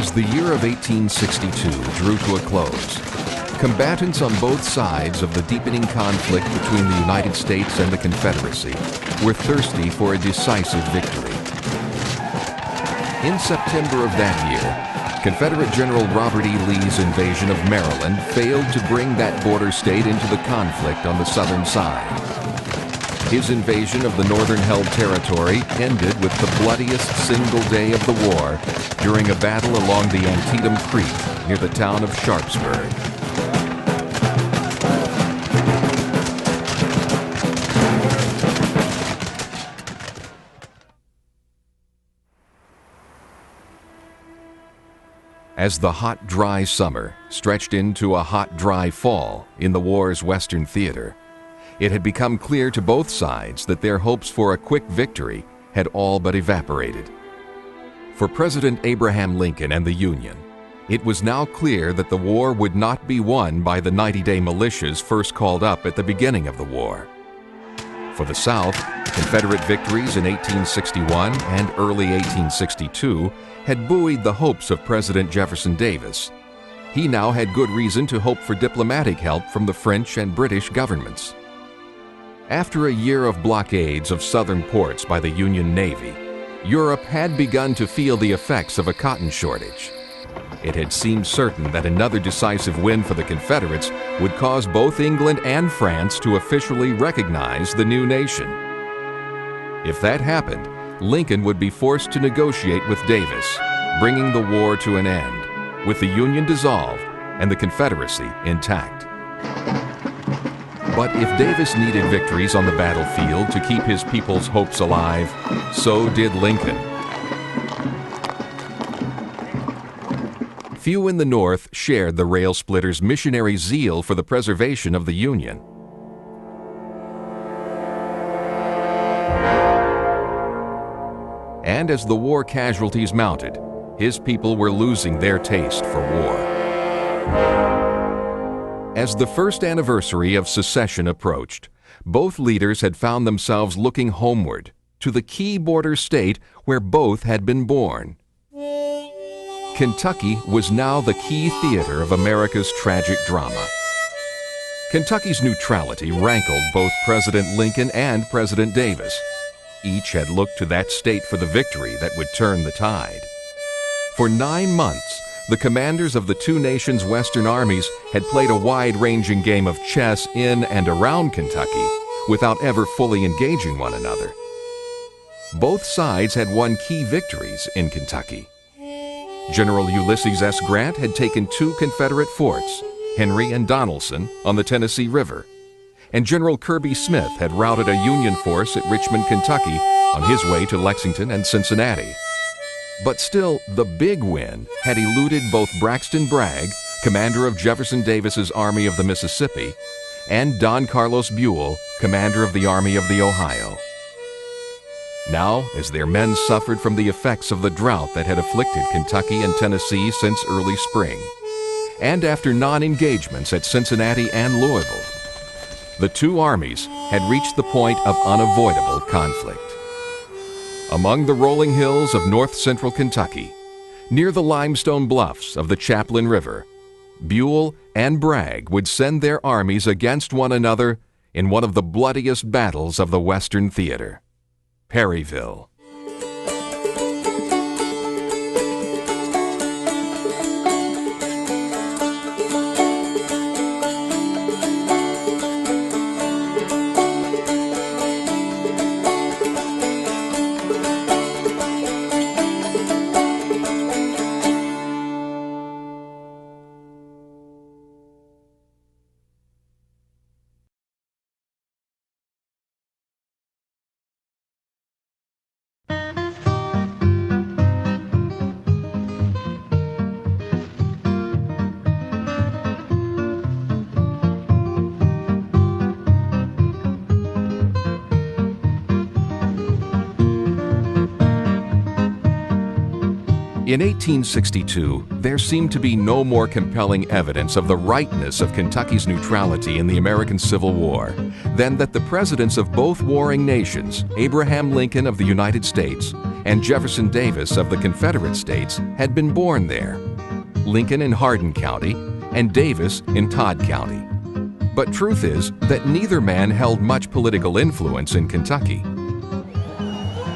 As the year of 1862 drew to a close, combatants on both sides of the deepening conflict between the United States and the Confederacy were thirsty for a decisive victory. In September of that year, Confederate General Robert E. Lee's invasion of Maryland failed to bring that border state into the conflict on the southern side. His invasion of the northern-held territory ended with the bloodiest single day of the war during a battle along the Antietam Creek near the town of Sharpsburg. As the hot, dry summer stretched into a hot, dry fall in the war's Western theater, it had become clear to both sides that their hopes for a quick victory had all but evaporated. For President Abraham Lincoln and the Union, it was now clear that the war would not be won by the 90-day militias first called up at the beginning of the war. For the South, Confederate victories in 1861 and early 1862 had buoyed the hopes of President Jefferson Davis. He now had good reason to hope for diplomatic help from the French and British governments. After a year of blockades of southern ports by the Union Navy, Europe had begun to feel the effects of a cotton shortage. It had seemed certain that another decisive win for the Confederates would cause both England and France to officially recognize the new nation. If that happened, Lincoln would be forced to negotiate with Davis, bringing the war to an end, with the Union dissolved and the Confederacy intact. But if Davis needed victories on the battlefield to keep his people's hopes alive, so did Lincoln. Few in the North shared the rail splitters' missionary zeal for the preservation of the Union. And as the war casualties mounted, his people were losing their taste for war. As the first anniversary of secession approached, both leaders had found themselves looking homeward to the key border state where both had been born. Kentucky was now the key theater of America's tragic drama. Kentucky's neutrality rankled both President Lincoln and President Davis. Each had looked to that state for the victory that would turn the tide. For 9 months, the commanders of the two nations' western armies had played a wide-ranging game of chess in and around Kentucky without ever fully engaging one another. Both sides had won key victories in Kentucky. General Ulysses S. Grant had taken 2 Confederate forts, Henry and Donelson, on the Tennessee River, and General Kirby Smith had routed a Union force at Richmond, Kentucky, on his way to Lexington and Cincinnati. But still, the big win had eluded both Braxton Bragg, commander of Jefferson Davis's Army of the Mississippi, and Don Carlos Buell, commander of the Army of the Ohio. Now, as their men suffered from the effects of the drought that had afflicted Kentucky and Tennessee since early spring, and after non-engagements at Cincinnati and Louisville, the two armies had reached the point of unavoidable conflict. Among the rolling hills of north-central Kentucky, near the limestone bluffs of the Chaplin River, Buell and Bragg would send their armies against one another in one of the bloodiest battles of the Western theater, Perryville. In 1862, there seemed to be no more compelling evidence of the rightness of Kentucky's neutrality in the American Civil War than that the presidents of both warring nations, Abraham Lincoln of the United States and Jefferson Davis of the Confederate States, had been born there. Lincoln in Hardin County and Davis in Todd County. But truth is that neither man held much political influence in Kentucky.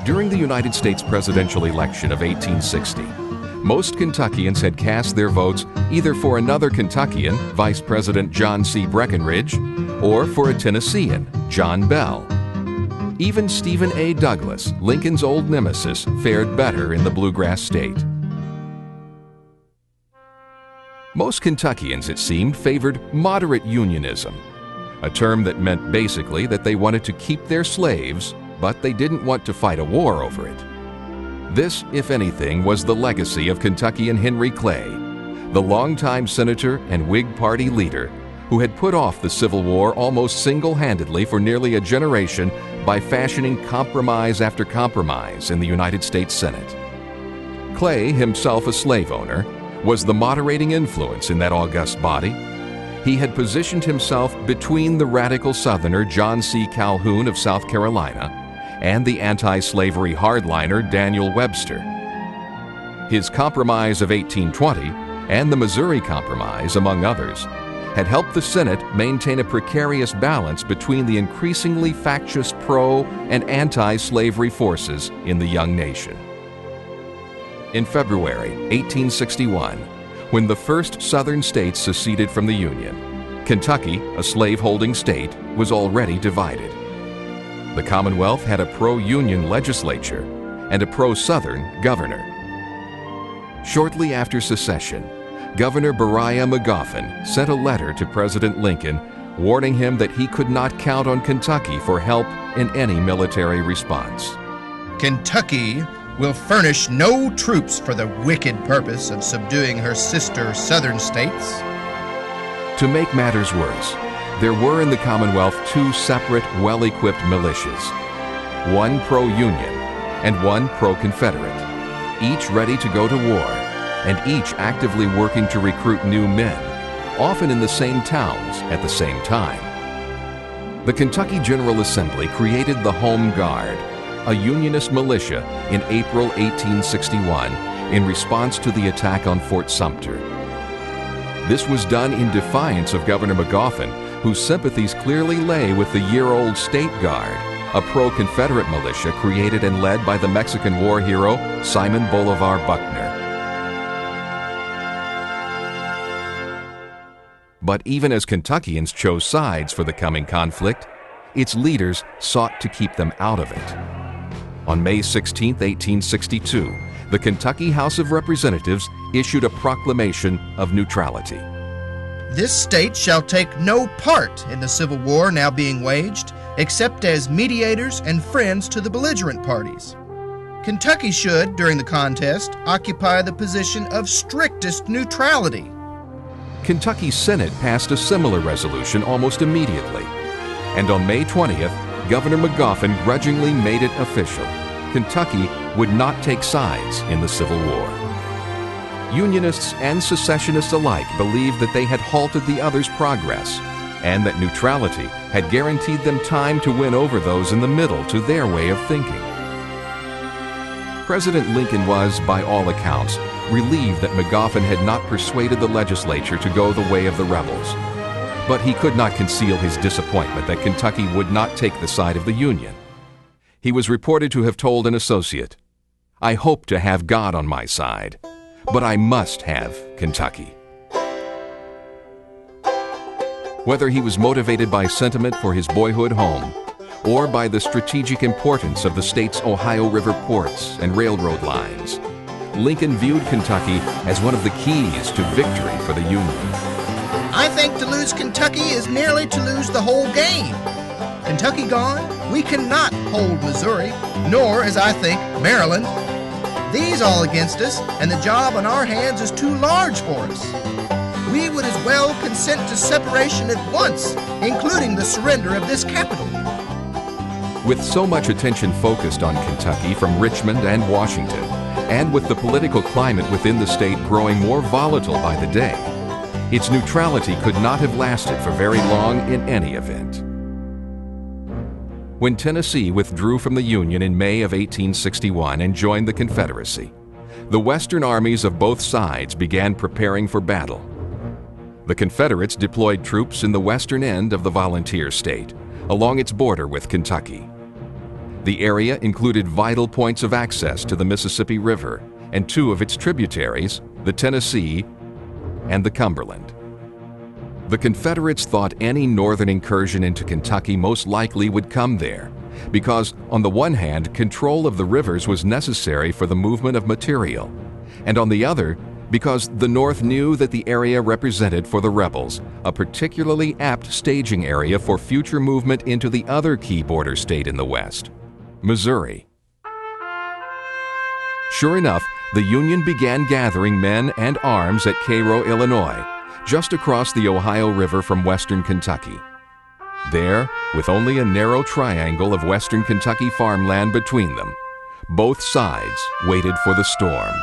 During the United States presidential election of 1860, most Kentuckians had cast their votes either for another Kentuckian, Vice President John C. Breckinridge, or for a Tennessean, John Bell. Even Stephen A. Douglas, Lincoln's old nemesis, fared better in the bluegrass state. Most Kentuckians, it seemed, favored moderate unionism, a term that meant basically that they wanted to keep their slaves, but they didn't want to fight a war over it. This, if anything, was the legacy of Kentuckian Henry Clay, the longtime senator and Whig Party leader who had put off the Civil War almost single-handedly for nearly a generation by fashioning compromise after compromise in the United States Senate. Clay, himself a slave owner, was the moderating influence in that august body. He had positioned himself between the radical Southerner John C. Calhoun of South Carolina and the anti-slavery hardliner Daniel Webster. His Compromise of 1820 and the Missouri Compromise, among others, had helped the Senate maintain a precarious balance between the increasingly factious pro- and anti-slavery forces in the young nation. In February 1861, when the first Southern states seceded from the Union, Kentucky, a slave-holding state, was already divided. The Commonwealth had a pro-Union legislature and a pro-Southern governor. Shortly after secession, Governor Beriah Magoffin sent a letter to President Lincoln warning him that he could not count on Kentucky for help in any military response. Kentucky will furnish no troops for the wicked purpose of subduing her sister Southern states. To make matters worse, there were in the Commonwealth two separate, well-equipped militias, one pro-Union and one pro-Confederate, each ready to go to war, and each actively working to recruit new men, often in the same towns at the same time. The Kentucky General Assembly created the Home Guard, a Unionist militia, in April 1861 in response to the attack on Fort Sumter. This was done in defiance of Governor Magoffin, whose sympathies clearly lay with the year-old State Guard, a pro-Confederate militia created and led by the Mexican war hero Simon Bolivar Buckner. But even as Kentuckians chose sides for the coming conflict, its leaders sought to keep them out of it. On May 16, 1862, the Kentucky House of Representatives issued a proclamation of neutrality. This state shall take no part in the Civil War now being waged, except as mediators and friends to the belligerent parties. Kentucky should, during the contest, occupy the position of strictest neutrality. Kentucky's Senate passed a similar resolution almost immediately, and on May 20th, Governor Magoffin grudgingly made it official. Kentucky would not take sides in the Civil War. Unionists and secessionists alike believed that they had halted the other's progress and that neutrality had guaranteed them time to win over those in the middle to their way of thinking. President Lincoln was, by all accounts, relieved that Magoffin had not persuaded the legislature to go the way of the rebels. But he could not conceal his disappointment that Kentucky would not take the side of the Union. He was reported to have told an associate, "I hope to have God on my side, but I must have Kentucky." Whether he was motivated by sentiment for his boyhood home or by the strategic importance of the state's Ohio River ports and railroad lines, Lincoln viewed Kentucky as one of the keys to victory for the Union. I think to lose Kentucky is nearly to lose the whole game. Kentucky gone, we cannot hold Missouri, nor, as I think, Maryland. These all against us, and the job on our hands is too large for us. We would as well consent to separation at once, including the surrender of this capital. With so much attention focused on Kentucky from Richmond and Washington, And with the political climate within the state growing more volatile by the day, its neutrality could not have lasted for very long in any event. When Tennessee withdrew from the Union in May of 1861 and joined the Confederacy, the Western armies of both sides began preparing for battle. The Confederates deployed troops in the western end of the volunteer state, along its border with Kentucky. The area included vital points of access to the Mississippi River and two of its tributaries, the Tennessee and the Cumberland. The Confederates thought any northern incursion into Kentucky most likely would come there, because on the one hand, control of the rivers was necessary for the movement of material, and on the other, because the North knew that the area represented for the rebels a particularly apt staging area for future movement into the other key border state in the West, Missouri. Sure enough, the Union began gathering men and arms at Cairo, Illinois, just across the Ohio River from western Kentucky. There, with only a narrow triangle of western Kentucky farmland between them, both sides waited for the storm.